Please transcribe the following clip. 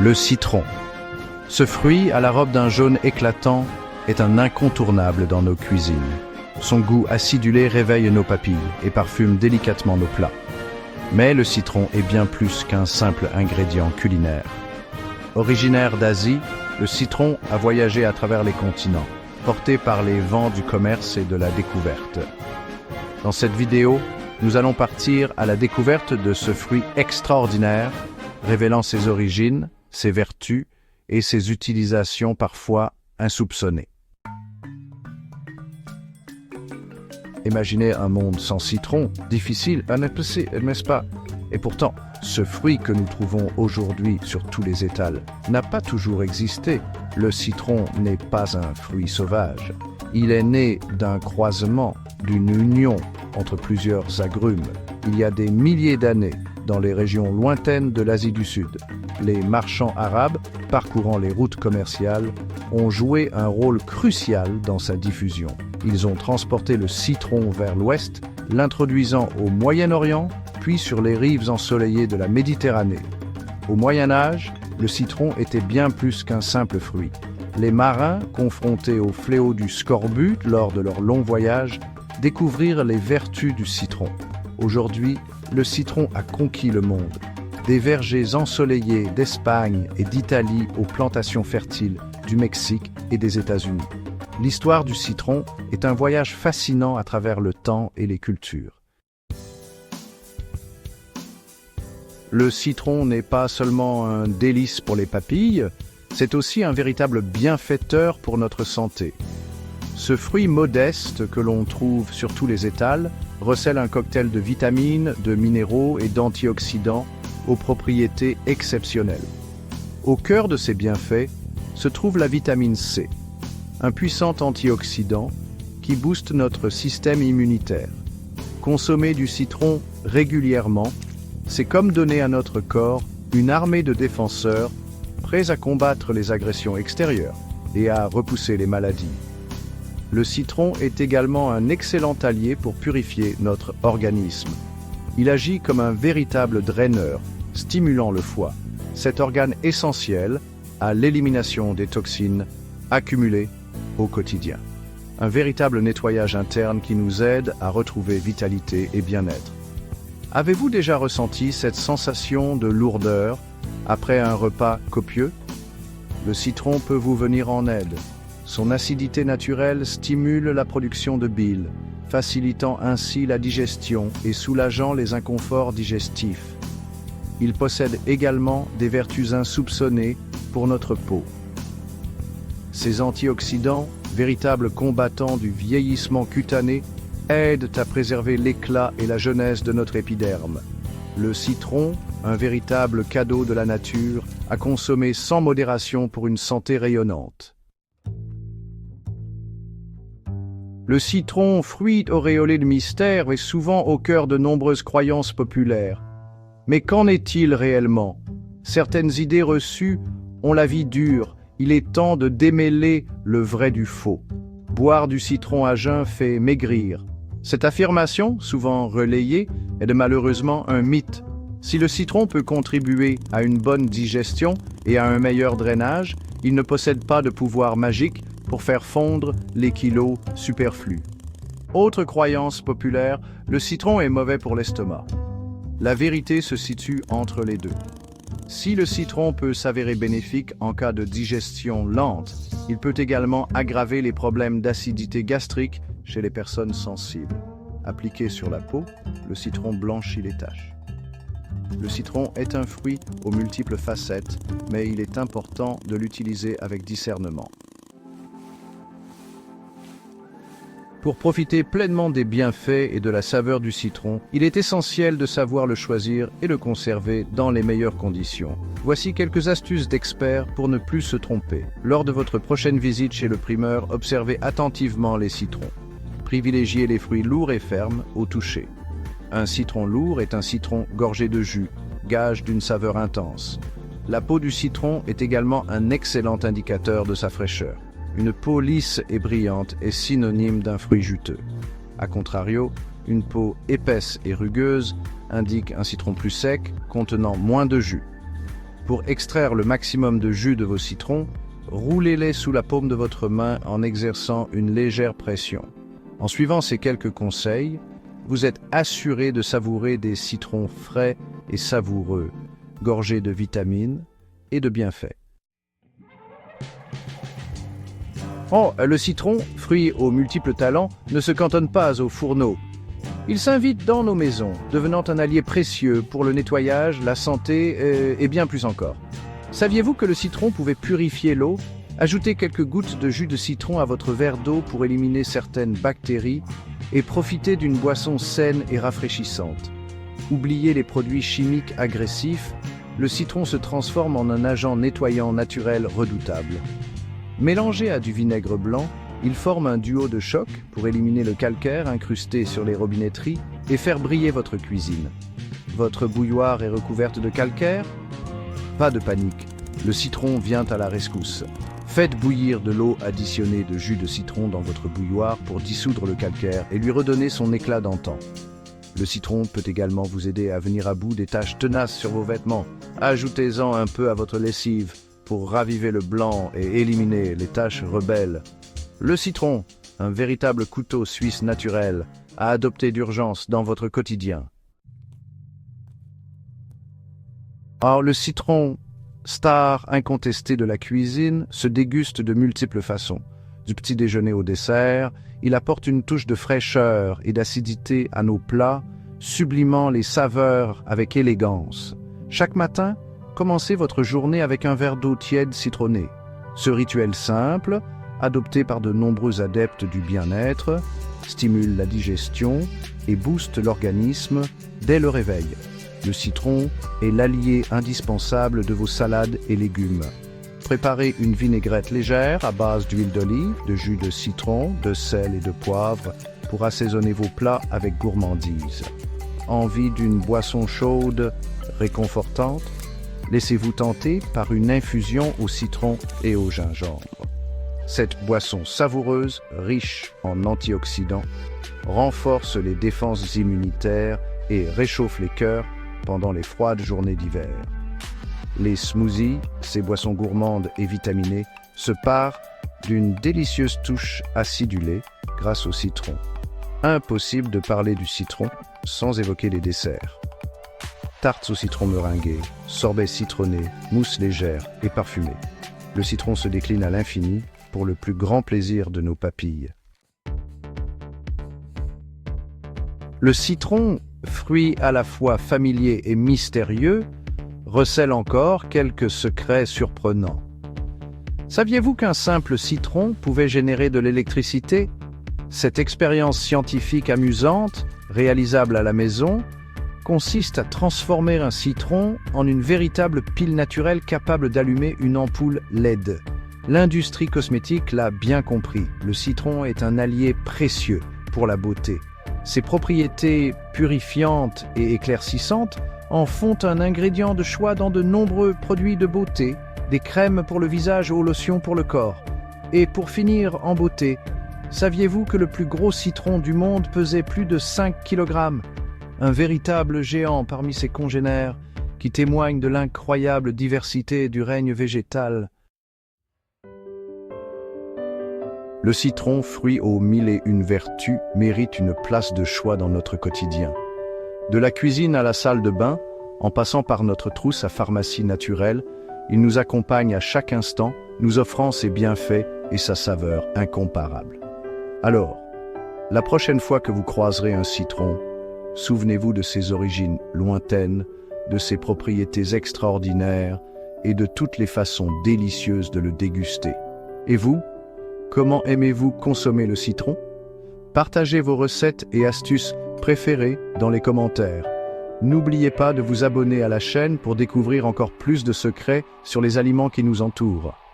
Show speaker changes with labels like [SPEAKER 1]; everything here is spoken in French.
[SPEAKER 1] Le citron. Ce fruit, à la robe d'un jaune éclatant, est un incontournable dans nos cuisines. Son goût acidulé réveille nos papilles et parfume délicatement nos plats. Mais le citron est bien plus qu'un simple ingrédient culinaire. Originaire d'Asie, le citron a voyagé à travers les continents, porté par les vents du commerce et de la découverte. Dans cette vidéo, nous allons partir à la découverte de ce fruit extraordinaire, révélant ses origines, ses vertus et ses utilisations parfois insoupçonnées. Imaginez un monde sans citron, difficile à n'impossible, n'est-ce pas? Et pourtant, ce fruit que nous trouvons aujourd'hui sur tous les étals n'a pas toujours existé. Le citron n'est pas un fruit sauvage. Il est né d'un croisement, d'une union entre plusieurs agrumes. Il y a des milliers d'années, dans les régions lointaines de l'Asie du Sud, les marchands arabes, parcourant les routes commerciales, ont joué un rôle crucial dans sa diffusion. Ils ont transporté le citron vers l'ouest, l'introduisant au Moyen-Orient, puis sur les rives ensoleillées de la Méditerranée. Au Moyen-Âge, le citron était bien plus qu'un simple fruit. Les marins, confrontés au fléau du scorbut lors de leur long voyage, découvrirent les vertus du citron. Aujourd'hui, le citron a conquis le monde. Des vergers ensoleillés d'Espagne et d'Italie aux plantations fertiles du Mexique et des États-Unis. L'histoire du citron est un voyage fascinant à travers le temps et les cultures. Le citron n'est pas seulement un délice pour les papilles, c'est aussi un véritable bienfaiteur pour notre santé. Ce fruit modeste que l'on trouve sur tous les étals recèle un cocktail de vitamines, de minéraux et d'antioxydants aux propriétés exceptionnelles. Au cœur de ces bienfaits se trouve la vitamine C, un puissant antioxydant qui booste notre système immunitaire. Consommer du citron régulièrement, c'est comme donner à notre corps une armée de défenseurs prêts à combattre les agressions extérieures et à repousser les maladies. Le citron est également un excellent allié pour purifier notre organisme. Il agit comme un véritable draineur, stimulant le foie, cet organe essentiel à l'élimination des toxines accumulées au quotidien. Un véritable nettoyage interne qui nous aide à retrouver vitalité et bien-être. Avez-vous déjà ressenti cette sensation de lourdeur après un repas copieux? Le citron peut vous venir en aide. Son acidité naturelle stimule la production de bile, facilitant ainsi la digestion et soulageant les inconforts digestifs. Il possède également des vertus insoupçonnées pour notre peau. Ces antioxydants, véritables combattants du vieillissement cutané, aident à préserver l'éclat et la jeunesse de notre épiderme. Le citron, un véritable cadeau de la nature, à consommer sans modération pour une santé rayonnante. Le citron, fruit auréolé de mystère, est souvent au cœur de nombreuses croyances populaires. Mais qu'en est-il réellement? Certaines idées reçues ont la vie dure. Il est temps de démêler le vrai du faux. Boire du citron à jeun fait maigrir. Cette affirmation, souvent relayée, est malheureusement un mythe. Si le citron peut contribuer à une bonne digestion et à un meilleur drainage, il ne possède pas de pouvoir magique pour faire fondre les kilos superflus. Autre croyance populaire, le citron est mauvais pour l'estomac. La vérité se situe entre les deux. Si le citron peut s'avérer bénéfique en cas de digestion lente, il peut également aggraver les problèmes d'acidité gastrique chez les personnes sensibles. Appliqué sur la peau, le citron blanchit les taches. Le citron est un fruit aux multiples facettes, mais il est important de l'utiliser avec discernement. Pour profiter pleinement des bienfaits et de la saveur du citron, il est essentiel de savoir le choisir et le conserver dans les meilleures conditions. Voici quelques astuces d'experts pour ne plus se tromper. Lors de votre prochaine visite chez le primeur, observez attentivement les citrons. Privilégiez les fruits lourds et fermes au toucher. Un citron lourd est un citron gorgé de jus, gage d'une saveur intense. La peau du citron est également un excellent indicateur de sa fraîcheur. Une peau lisse et brillante est synonyme d'un fruit juteux. A contrario, une peau épaisse et rugueuse indique un citron plus sec, contenant moins de jus. Pour extraire le maximum de jus de vos citrons, roulez-les sous la paume de votre main en exerçant une légère pression. En suivant ces quelques conseils, vous êtes assuré de savourer des citrons frais et savoureux, gorgés de vitamines et de bienfaits. Oh, le citron, fruit aux multiples talents, ne se cantonne pas aux fourneaux. Il s'invite dans nos maisons, devenant un allié précieux pour le nettoyage, la santé et bien plus encore. Saviez-vous que le citron pouvait purifier l'eau? Ajoutez quelques gouttes de jus de citron à votre verre d'eau pour éliminer certaines bactéries et profitez d'une boisson saine et rafraîchissante. Oubliez les produits chimiques agressifs, le citron se transforme en un agent nettoyant naturel redoutable. Mélangé à du vinaigre blanc, il forme un duo de choc pour éliminer le calcaire incrusté sur les robinetteries et faire briller votre cuisine. Votre bouilloire est recouverte de calcaire? Pas de panique, le citron vient à la rescousse. Faites bouillir de l'eau additionnée de jus de citron dans votre bouilloire pour dissoudre le calcaire et lui redonner son éclat d'antan. Le citron peut également vous aider à venir à bout des taches tenaces sur vos vêtements. Ajoutez-en un peu à votre lessive pour raviver le blanc et éliminer les taches rebelles. Le citron, un véritable couteau suisse naturel, à adopter d'urgence dans votre quotidien. Alors, le citron, star incontesté de la cuisine, se déguste de multiples façons. Du petit déjeuner au dessert, il apporte une touche de fraîcheur et d'acidité à nos plats, sublimant les saveurs avec élégance. Chaque matin, commencez votre journée avec un verre d'eau tiède citronnée. Ce rituel simple, adopté par de nombreux adeptes du bien-être, stimule la digestion et booste l'organisme dès le réveil. Le citron est l'allié indispensable de vos salades et légumes. Préparez une vinaigrette légère à base d'huile d'olive, de jus de citron, de sel et de poivre pour assaisonner vos plats avec gourmandise. Envie d'une boisson chaude, réconfortante? Laissez-vous tenter par une infusion au citron et au gingembre. Cette boisson savoureuse, riche en antioxydants, renforce les défenses immunitaires et réchauffe les cœurs pendant les froides journées d'hiver. Les smoothies, ces boissons gourmandes et vitaminées, se parent d'une délicieuse touche acidulée grâce au citron. Impossible de parler du citron sans évoquer les desserts. Tartes au citron meringuées, sorbets citronnés, mousse légère et parfumée. Le citron se décline à l'infini pour le plus grand plaisir de nos papilles. Le citron, fruit à la fois familier et mystérieux, recèle encore quelques secrets surprenants. Saviez-vous qu'un simple citron pouvait générer de l'électricité? Cette expérience scientifique amusante, réalisable à la maison, consiste à transformer un citron en une véritable pile naturelle capable d'allumer une ampoule LED. L'industrie cosmétique l'a bien compris, le citron est un allié précieux pour la beauté. Ses propriétés purifiantes et éclaircissantes en font un ingrédient de choix dans de nombreux produits de beauté, des crèmes pour le visage aux lotions pour le corps. Et pour finir en beauté, saviez-vous que le plus gros citron du monde pesait plus de 5 kg? Un véritable géant parmi ses congénères qui témoigne de l'incroyable diversité du règne végétal. Le citron, fruit aux mille et une vertus, mérite une place de choix dans notre quotidien. De la cuisine à la salle de bain, en passant par notre trousse à pharmacie naturelle, il nous accompagne à chaque instant, nous offrant ses bienfaits et sa saveur incomparable. Alors, la prochaine fois que vous croiserez un citron, souvenez-vous de ses origines lointaines, de ses propriétés extraordinaires et de toutes les façons délicieuses de le déguster. Et vous, comment aimez-vous consommer le citron? Partagez vos recettes et astuces préférées dans les commentaires. N'oubliez pas de vous abonner à la chaîne pour découvrir encore plus de secrets sur les aliments qui nous entourent.